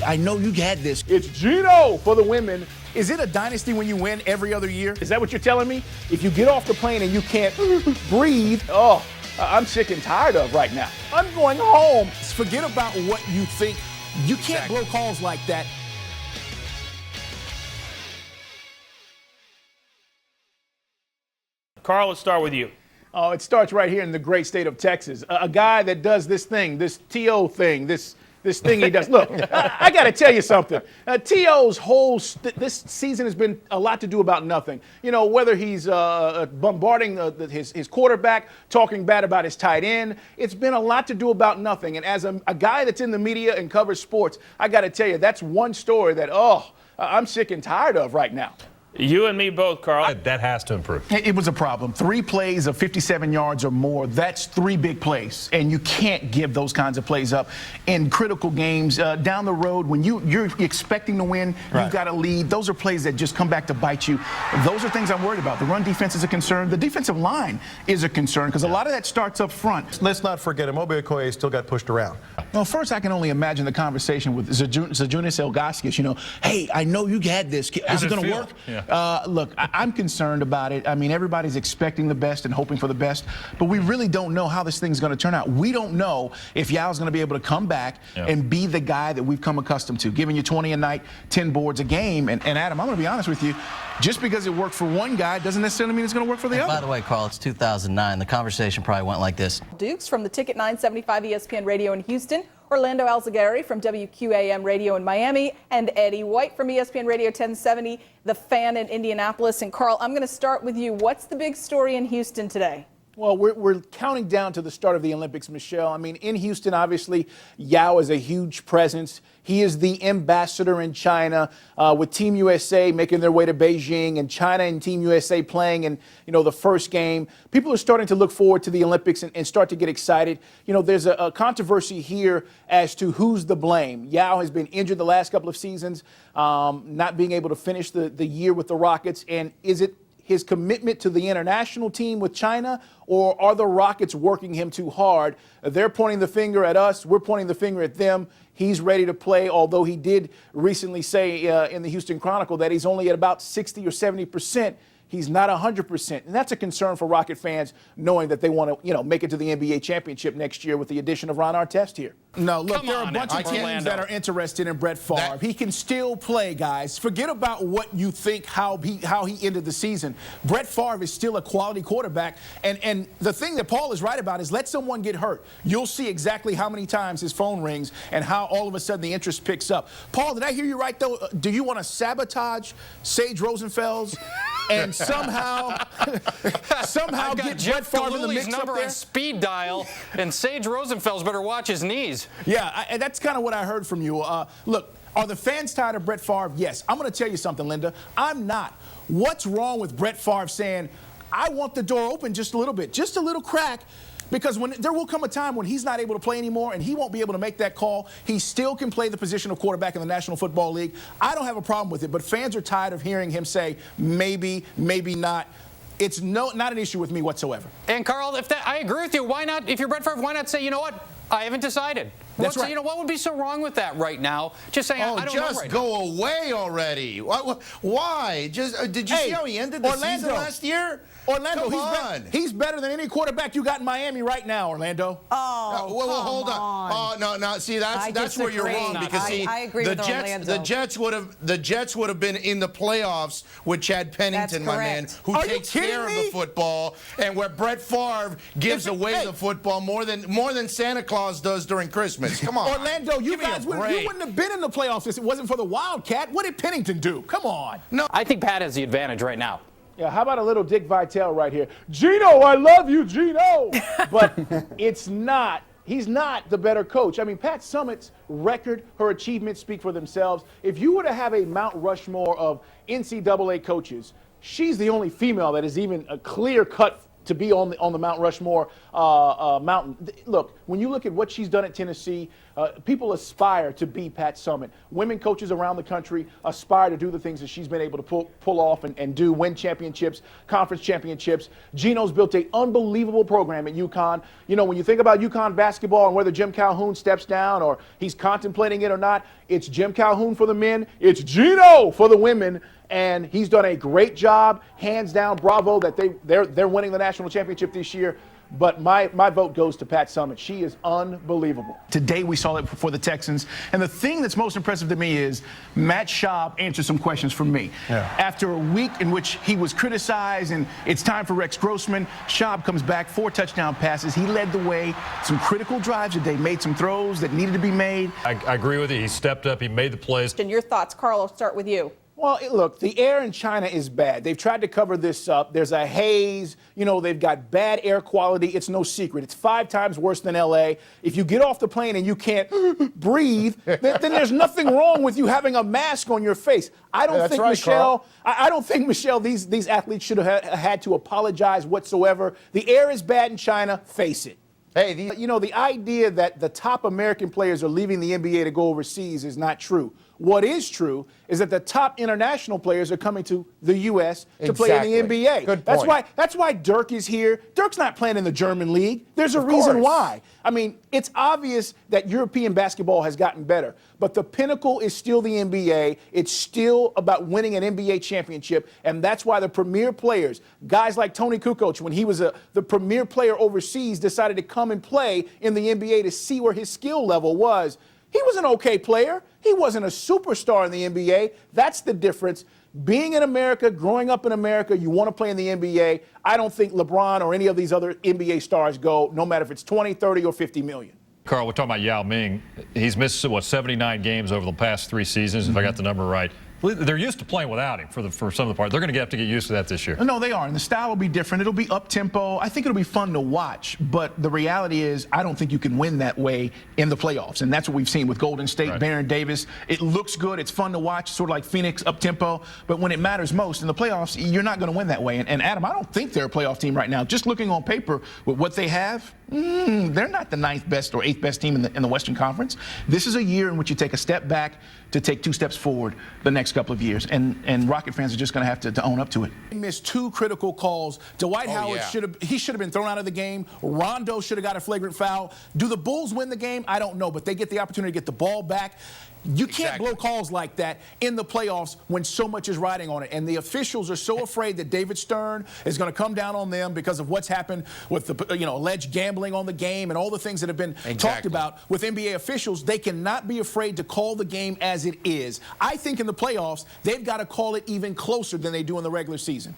I know you had this. It's Gino for the women. Is it a dynasty when you win every other year? Is that what you're telling me? If you get off the plane and you can't breathe, I'm sick and tired of right now. I'm going home. Forget about what you think. You can't blow calls like that. Carl, let's start with you. Oh, it starts right here in the great state of Texas. A guy that does this thing, this TO thing, this thing he does. Look, I got to tell you something. T.O.'s whole this season has been a lot to do about nothing. You know, whether he's bombarding his quarterback, talking bad about his tight end, it's been a lot to do about nothing. And as a guy that's in the media and covers sports, I got to tell you, that's one story that, I'm sick and tired of right now. You and me both, Carl. That has to improve. It was a problem. 3 plays of 57 yards or more, that's 3 big plays. And you can't give those kinds of plays up in critical games. Down the road, when you're expecting to win, you've got a lead. Those are plays that just come back to bite you. Those are things I'm worried about. The run defense is a concern. The defensive line is a concern because a lot of that starts up front. Let's not forget, Amobi Okoye still got pushed around. Well, first, I can only imagine the conversation with Zajunis Ilgauskas. You know, hey, I know you had this. Is it going to work? Yeah. Look, I'm concerned about it. I mean, everybody's expecting the best and hoping for the best, but we really don't know how this thing's going to turn out. We don't know if Yao's going to be able to come back and be the guy that we've come accustomed to, giving you 20 a night, 10 boards a game. And Adam, I'm going to be honest with you, just because it worked for one guy doesn't necessarily mean it's going to work for the other. By the way, Carl, it's 2009. The conversation probably went like this. Dukes from the Ticket 975 ESPN Radio in Houston, Orlando Alzagari from WQAM Radio in Miami, and Eddie White from ESPN Radio 1070, The Fan in Indianapolis. And Carl, I'm going to start with you. What's the big story in Houston today? Well, we're counting down to the start of the Olympics, Michelle. I mean, in Houston, obviously, Yao is a huge presence. He is the ambassador in China with Team USA making their way to Beijing and China and Team USA playing in, the first game. People are starting to look forward to the Olympics and start to get excited. You know, there's a controversy here as to who's the blame. Yao has been injured the last couple of seasons, not being able to finish the year with the Rockets. And is it his commitment to the international team with China, or are the Rockets working him too hard? They're pointing the finger at us. We're pointing the finger at them. He's ready to play, although he did recently say in the Houston Chronicle that he's only at about 60 or 70%. He's not 100%. And that's a concern for Rocket fans, knowing that they want to, make it to the NBA championship next year with the addition of Ron Artest here. No, look, there are a bunch of teams that are interested in Brett Favre. He can still play, guys. Forget about what you think, how he ended the season. Brett Favre is still a quality quarterback. And the thing that Paul is right about is let someone get hurt. You'll see exactly how many times his phone rings and how all of a sudden the interest picks up. Paul, did I hear you right, though? Do you want to sabotage Sage Rosenfels and somehow get Brett Favre in the mix number up there? on speed dial, and Sage Rosenfels better watch his knees. Yeah, and that's kind of what I heard from you. Look, are the fans tired of Brett Favre? Yes. I'm going to tell you something, Linda. I'm not. What's wrong with Brett Favre saying, I want the door open just a little bit, just a little crack? Because there will come a time when he's not able to play anymore and he won't be able to make that call. He still can play the position of quarterback in the National Football League. I don't have a problem with it, but fans are tired of hearing him say maybe, maybe not. It's not an issue with me whatsoever. And Carl, I agree with you. Why not? If you're Brett Favre, why not say, you know what? I haven't decided. That's right. You know, what would be so wrong with that right now? Just saying, I don't know right now. Just go away already. Why? Did you see how he ended the season last year? Orlando, he's better than any quarterback you got in Miami right now, Orlando. Well, hold on. No. See, that's where you're wrong because I agree with Orlando. The Jets would have been in the playoffs with Chad Pennington, my man, who takes care of the football, and where Brett Favre gives away the football more than Santa Claus does during Christmas. Come on, Orlando, you wouldn't have been in the playoffs if it wasn't for the Wildcat. What did Pennington do? Come on. No, I think Pat has the advantage right now. Yeah, how about a little Dick Vitale right here? Gino, I love you, Gino. But he's not the better coach. I mean, Pat Summitt's record, her achievements speak for themselves. If you were to have a Mount Rushmore of NCAA coaches, she's the only female that is even a clear-cut to be on the Mount Rushmore mountain. Look, when you look at what she's done at Tennessee, people aspire to be Pat Summitt. Women coaches around the country aspire to do the things that she's been able to pull off and do, win championships, conference championships. Gino's built an unbelievable program at UConn. You know, when you think about UConn basketball and whether Jim Calhoun steps down or he's contemplating it or not, it's Jim Calhoun for the men, it's Gino for the women. And he's done a great job, hands down. Bravo that they're winning the national championship this year. But my vote goes to Pat Summitt. She is unbelievable. Today we saw it for the Texans. And the thing that's most impressive to me is Matt Schaub answered some questions from me. Yeah. After a week in which he was criticized and it's time for Rex Grossman, Schaub comes back, 4 touchdown passes. He led the way. Some critical drives today, made some throws that needed to be made. I agree with you. He stepped up. He made the plays. And your thoughts, Carl, I'll start with you. Well, look, the air in China is bad. They've tried to cover this up. There's a haze. You know, they've got bad air quality. It's no secret. It's 5 times worse than L.A. If you get off the plane and you can't breathe, then there's nothing wrong with you having a mask on your face. I don't think, Michelle, I don't think, Michelle, these athletes should have had to apologize whatsoever. The air is bad in China. Face it. Hey, you know, the idea that the top American players are leaving the NBA to go overseas is not true. What is true is that the top international players are coming to the U.S. to play in the NBA. Good point. That's why Dirk is here. Dirk's not playing in the German league. There's a reason why. I mean, it's obvious that European basketball has gotten better, but the pinnacle is still the NBA. It's still about winning an NBA championship, and that's why the premier players, guys like Tony Kukoc, when he was the premier player overseas, decided to come and play in the NBA to see where his skill level was. He was an okay player. He wasn't a superstar in the NBA. That's the difference. Being in America, growing up in America, you want to play in the NBA. I don't think LeBron or any of these other NBA stars go, no matter if it's 20, 30, or 50 million. Carl, we're talking about Yao Ming. He's missed, 79 games over the past 3 seasons, if I got the number right. They're used to playing without him for some of the part. They're going to have to get used to that this year. No, they are. And the style will be different. It'll be up-tempo. I think it'll be fun to watch. But the reality is I don't think you can win that way in the playoffs. And that's what we've seen with Golden State, Baron Davis. It looks good. It's fun to watch, sort of like Phoenix, up-tempo. But when it matters most in the playoffs, you're not going to win that way. And Adam, I don't think they're a playoff team right now. Just looking on paper with what they have, they're not the 9th best or 8th best team in the Western Conference. This is a year in which you take a step back to take 2 steps forward the next couple of years. And Rocket fans are just going to have to own up to it. He missed 2 critical calls. Dwight Howard should have been thrown out of the game. Rondo should have got a flagrant foul. Do the Bulls win the game? I don't know, but they get the opportunity to get the ball back. You can't blow calls like that in the playoffs when so much is riding on it. And the officials are so afraid that David Stern is going to come down on them because of what's happened with the alleged gambling on the game and all the things that have been talked about with NBA officials. They cannot be afraid to call the game as it is. I think in the playoffs, they've got to call it even closer than they do in the regular season.